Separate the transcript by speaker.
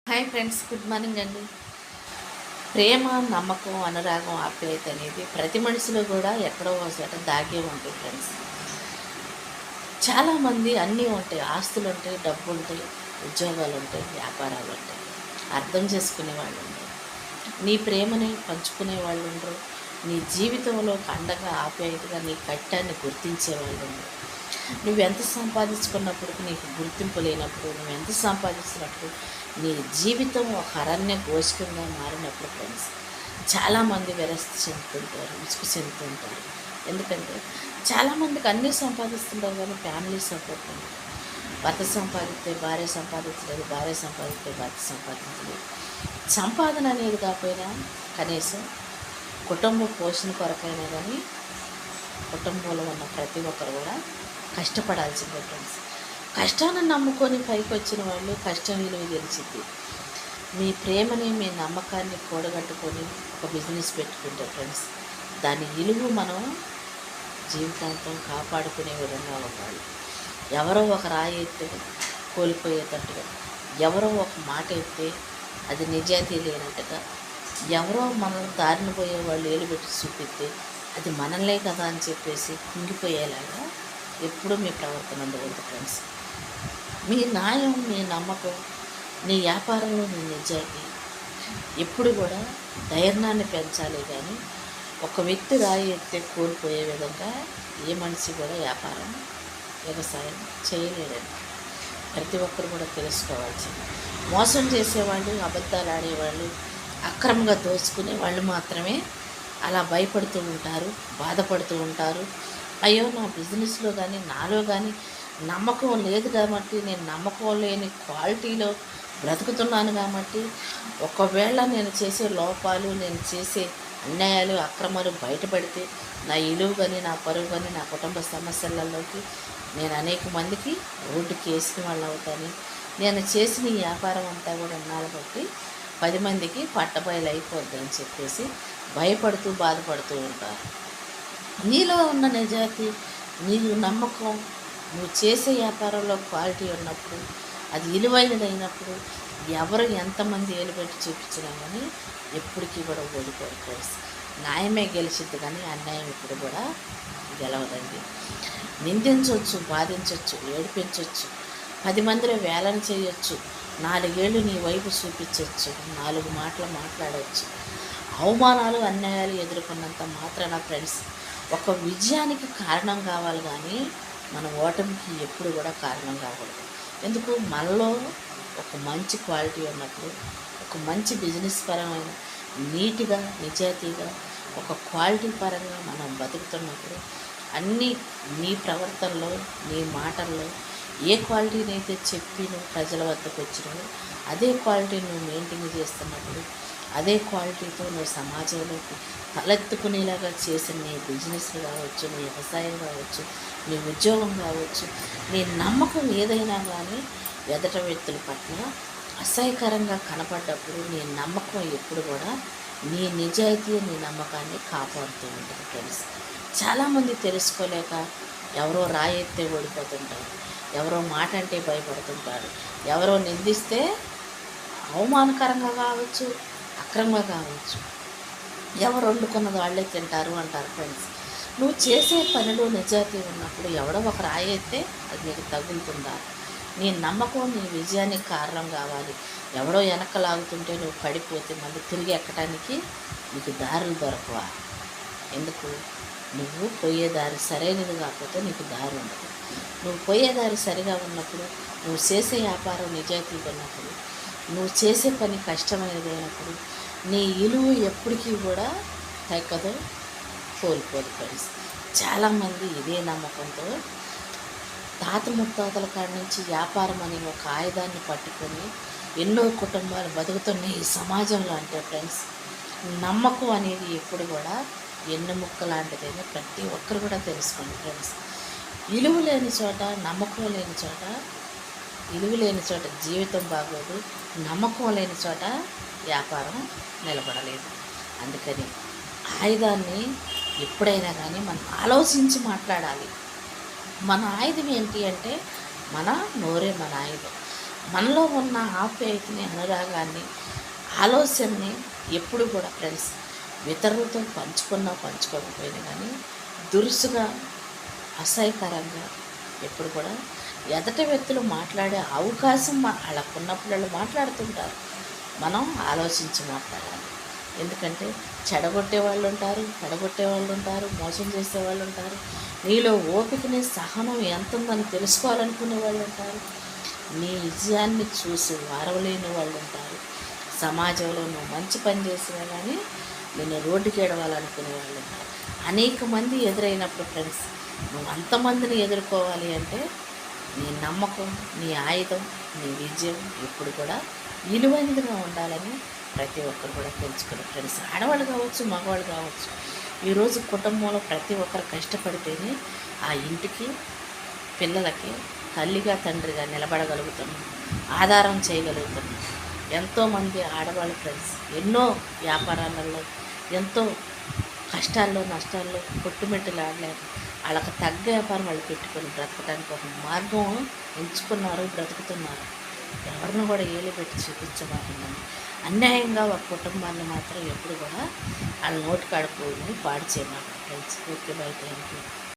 Speaker 1: Hi friends, good morning అండి. ప్రేమ, నమ్మకం, అనురాగం, ఆప్యాయత అనేది ప్రతి మనిషిలో కూడా ఎక్కడో ఒకచోట దాగే ఉంటాయి ఫ్రెండ్స్. చాలామంది అన్నీ ఉంటాయి, ఆస్తులు ఉంటాయి, డబ్బు ఉంటాయి, ఉద్యోగాలు ఉంటాయి, వ్యాపారాలు ఉంటాయి, అర్థం చేసుకునే వాళ్ళు ఉంటారు. నీ ప్రేమని పంచుకునే వాళ్ళు ఉండరు. నీ జీవితంలో అండగా ఆప్యాయతగా నీ కట్టాన్ని గుర్తించే వాళ్ళు ఉండరు. నువ్వెంత సంపాదించుకున్నప్పుడు నీకు గుర్తింపు లేనప్పుడు, నువ్వెంత సంపాదించినప్పుడు నీ జీవితం ఒక అరణ్య ఘోషికంగా మారినప్పుడు ఫ్రెండ్స్ చాలామంది విరక్తి చెందుతుంటారు, విసుగు చెందుతుంటారు. ఎందుకంటే చాలామందికి అన్నీ సంపాదిస్తుంటారు కానీ ఫ్యామిలీ సపోర్ట్ ఉంటుంది. భర్త సంపాదిస్తే భార్య సంపాదించలేదు, భార్య సంపాదిస్తే భర్త సంపాదించలేదు. సంపాదన అనేది కాకపోయినా కనీసం కుటుంబ పోషణ కొరకైనా కానీ కుటుంబంలో ఉన్న ప్రతి ఒక్కరు కూడా కష్టపడాల్సిందే ఫ్రెండ్స్. కష్టాన్ని నమ్ముకొని పైకి వచ్చిన వాళ్ళు కష్టం విలువ తెలిసింది. మీ ప్రేమని, మీ నమ్మకాన్ని కూడగట్టుకొని ఒక బిజినెస్ పెట్టుకుంటే ఫ్రెండ్స్ దాని విలువ మనం జీవితాంతం కాపాడుకునే విధంగా ఉండాలి. ఎవరో ఒక రాయి ఎత్తే కోల్పోయేటట్టుగా, ఎవరో ఒక మాట ఎత్తే అది నిజాయితీ లేనట్టుగా, ఎవరో మనం దారిని పోయే వాళ్ళు ఏలుబెట్టి చూపిస్తే అది మనలే కదా అని చెప్పేసి కుంగిపోయేలాగా ఎప్పుడూ మీ ప్రవర్తన ఉండకూడదు ఫ్రెండ్స్. మీ న్యాయం, మీ నమ్మకం, నీ వ్యాపారంలో నీ నిజాయితీ ఎప్పుడు కూడా ధైర్యాన్ని పెంచాలి. కానీ ఒక వ్యక్తి రాయి ఎత్తే కోల్పోయే విధంగా ఏ మనిషి కూడా వ్యాపారం, వ్యవసాయం చేయలేడండి. ప్రతి ఒక్కరు కూడా తెలుసుకోవాల్సింది. మోసం చేసేవాళ్ళు, అబద్ధాలు ఆడేవాళ్ళు, అక్రమంగా దోచుకునే వాళ్ళు మాత్రమే అలా భయపడుతూ ఉంటారు, బాధపడుతూ ఉంటారు. అయ్యో, నా బిజినెస్లో కానీ నాలో కానీ నమ్మకం లేదు కాబట్టి, నేను నమ్మకం లేని క్వాలిటీలో బ్రతుకుతున్నాను కాబట్టి, ఒకవేళ నేను చేసే లోపాలు, నేను చేసే అన్యాయాలు, అక్రమాలు బయటపడితే నా ఇలువ కానీ, నా పరువు కానీ, నా కుటుంబ సమస్యలలోకి నేను అనేక మందికి రోడ్డుకి వేసిన వాళ్ళు అవుతాను. నేను చేసిన ఈ వ్యాపారం అంతా కూడా ఉన్నాను బట్టి 10 మందికి పట్టబయలు అయిపోద్ది అని చెప్పేసి భయపడుతూ బాధపడుతూ ఉంటారు. నీలో ఉన్న నిజాయితీ, నీకు నమ్మకం, నువ్వు చేసే వ్యాపారంలో క్వాలిటీ ఉన్నప్పుడు, అది విలువైనదైనప్పుడు ఎవరు ఎంతమంది ఏలుబెట్టి చూపించినా కానీ ఎప్పటికీ కూడా ఓడిపోరు ఫ్రెండ్స్. న్యాయమే గెలిచిద్ది కానీ అన్యాయం ఇప్పుడు కూడా గెలవదండి. నిందించవచ్చు, బాధించవచ్చు, ఏడిపించవచ్చు, 10 మందిలో వేలన చేయొచ్చు, 4 ఏళ్ళు నీ వైపు చూపించవచ్చు, 4 మాటలు మాట్లాడవచ్చు. అవమానాలు, అన్యాయాలు ఎదుర్కొన్నంత మాత్రాన ఫ్రెండ్స్ ఒక విజయానికి కారణం కావాలి కానీ మన ఓటమికి ఎప్పుడు కూడా కారణం కాకూడదు. ఎందుకు? మనలో ఒక మంచి క్వాలిటీ ఉన్నప్పుడు, ఒక మంచి బిజినెస్ పరమైన నీట్గా, నిజాయితీగా, ఒక క్వాలిటీ పరంగా మనం బతుకుతున్నప్పుడు అన్నీ నీ ప్రవర్తనలో, నీ మాటల్లో ఏ క్వాలిటీని అయితే చెప్పి నువ్వు ప్రజల వద్దకు వచ్చినావు అదే క్వాలిటీ నువ్వు మెయింటైన్ చేస్తున్నప్పుడు, అదే క్వాలిటీతో నువ్వు సమాజంలోకి తలెత్తుకునేలాగా చేసిన నీ బిజినెస్ కావచ్చు, నీ వ్యవసాయం కావచ్చు, నీ ఉద్యోగం కావచ్చు, నీ నమ్మకం ఏదైనా కానీ ఎదట వ్యక్తుల పట్ల అసహ్యకరంగా కనపడ్డప్పుడు నీ నమ్మకం ఎప్పుడు కూడా నీ నిజాయితీ, నీ నమ్మకాన్ని కాపాడుతూ ఉంటుంది ఫ్రెండ్స్. చాలామంది తెలుసుకోలేక ఎవరో రాయి ఎత్తే ఓడిపోతుంటారు, ఎవరో మాట అంటే భయపడుతుంటారు, ఎవరో నిందిస్తే అవమానకరంగా కావచ్చు, అక్రమంగా కావచ్చు, ఎవరు వండుకున్నది వాళ్ళే తింటారు అంటారు ఫ్రెండ్స్. నువ్వు చేసే పనిలో నిజాయితీ ఉన్నప్పుడు ఎవడో ఒక రాయి అయితే అది నీకు తగులుతుందా? నీ నమ్మకం నీ విజయానికి కారణం కావాలి. ఎవడో వెనక లాగుతుంటే నువ్వు పడిపోతే మళ్ళీ తిరిగి ఎక్కడానికి నీకు దారులు దొరకవా? ఎందుకు? నువ్వు పోయే దారి సరైనది కాకపోతే నీకు దారి ఉండదు. నువ్వు పోయే దారి సరిగా ఉన్నప్పుడు, నువ్వు చేసే వ్యాపారం నిజాయితీగా ఉన్నప్పుడు, నువ్వు చేసే పని కష్టమైనది అయినప్పుడు నీ విలువ ఎప్పటికీ కూడా తగ్గదు, కోల్పోదు ఫ్రెండ్స్. చాలామంది ఇదే నమ్మకంతో తాత ముత్తాతల కాడి నుంచి వ్యాపారం అనే ఒక ఆయుధాన్ని పట్టుకొని ఎన్నో కుటుంబాలు బతుకుతున్న ఈ సమాజంలో అంటే ఫ్రెండ్స్ నమ్మకం అనేది ఎప్పుడు కూడా ఎన్నెముక్క లాంటిదైనా ప్రతి ఒక్కరు కూడా తెలుసుకోండి ఫ్రెండ్స్. విలువ లేని చోట, నమ్మకం లేని చోట, విలువ లేని చోట జీవితం బాగోదు, నమ్మకం లేని చోట వ్యాపారం నిలబడలేదు. అందుకని ఆయుధాన్ని ఎప్పుడైనా కానీ మనం ఆలోచించి మాట్లాడాలి. మన ఆయుధం ఏంటి అంటే మన నోరే మన ఆయుధం. మనలో ఉన్న ఆప్యాయతని, అనురాగాన్ని, ఆలోచనని ఎప్పుడు కూడా ఫ్రెండ్స్ ఇతరులతో పంచుకున్నా పంచుకోకపోయినా కానీ దురుసుగా, అసహ్యకరంగా ఎప్పుడు కూడా ఎదటి వ్యక్తులు మాట్లాడే అవకాశం వాళ్ళకున్నప్పుడు వాళ్ళు మాట్లాడుతుంటారు. మనం ఆలోచించి మాట్లాడాలి. ఎందుకంటే చెడగొట్టే వాళ్ళు ఉంటారు, పడగొట్టే వాళ్ళు ఉంటారు, మోసం చేసే వాళ్ళు ఉంటారు. నీలో ఓపికని, సహనం ఎంత ఉందని తెలుసుకోవాలనుకునే వాళ్ళు ఉంటారు. నీ విజయాన్ని చూసి వారవలేని వాళ్ళు ఉంటారు. సమాజంలో నువ్వు మంచి పని చేసినా కానీ నిన్ను రోడ్డుకి ఏడవాలనుకునే వాళ్ళు ఉంటారు. అనేక మంది ఎదురైనప్పుడు ఫ్రెండ్స్ నువ్వు అంతమందిని ఎదుర్కోవాలి అంటే నీ నమ్మకం, నీ ఆయుధం, నీ విజయం ఎప్పుడు కూడా విలువైనదిగా ఉండాలని ప్రతి ఒక్కరు కూడా తెలుసుకుని ఫ్రెండ్స్, ఆడవాళ్ళు కావచ్చు, మగవాళ్ళు కావచ్చు, ఈరోజు కుటుంబంలో ప్రతి ఒక్కరు కష్టపడితేనే ఆ ఇంటికి, పిల్లలకి తల్లిగా తండ్రిగా నిలబడగలుగుతున్నాం, ఆధారం చేయగలుగుతున్నాం. ఎంతోమంది ఆడవాళ్ళు ఫ్రెండ్స్ ఎన్నో వ్యాపారాలలో ఎంతో కష్టాల్లో నష్టాల్లో కొట్టుమెట్టులు ఆడలేరు. వాళ్ళకి తగ్గ వ్యాపారం వాళ్ళు పెట్టుకొని బ్రతకడానికి ఒక మార్గం ఎంచుకున్నారు, బ్రతుకుతున్నారు. ఎవరిని కూడా ఏలు పెట్టి చూపించబోతున్నాం. అన్యాయంగా ఒక కుటుంబాన్ని మాత్రం ఎప్పుడు కూడా వాళ్ళ నోటి కాడుకోని పాడు చేయమాట friends. Okay, bye, thank you.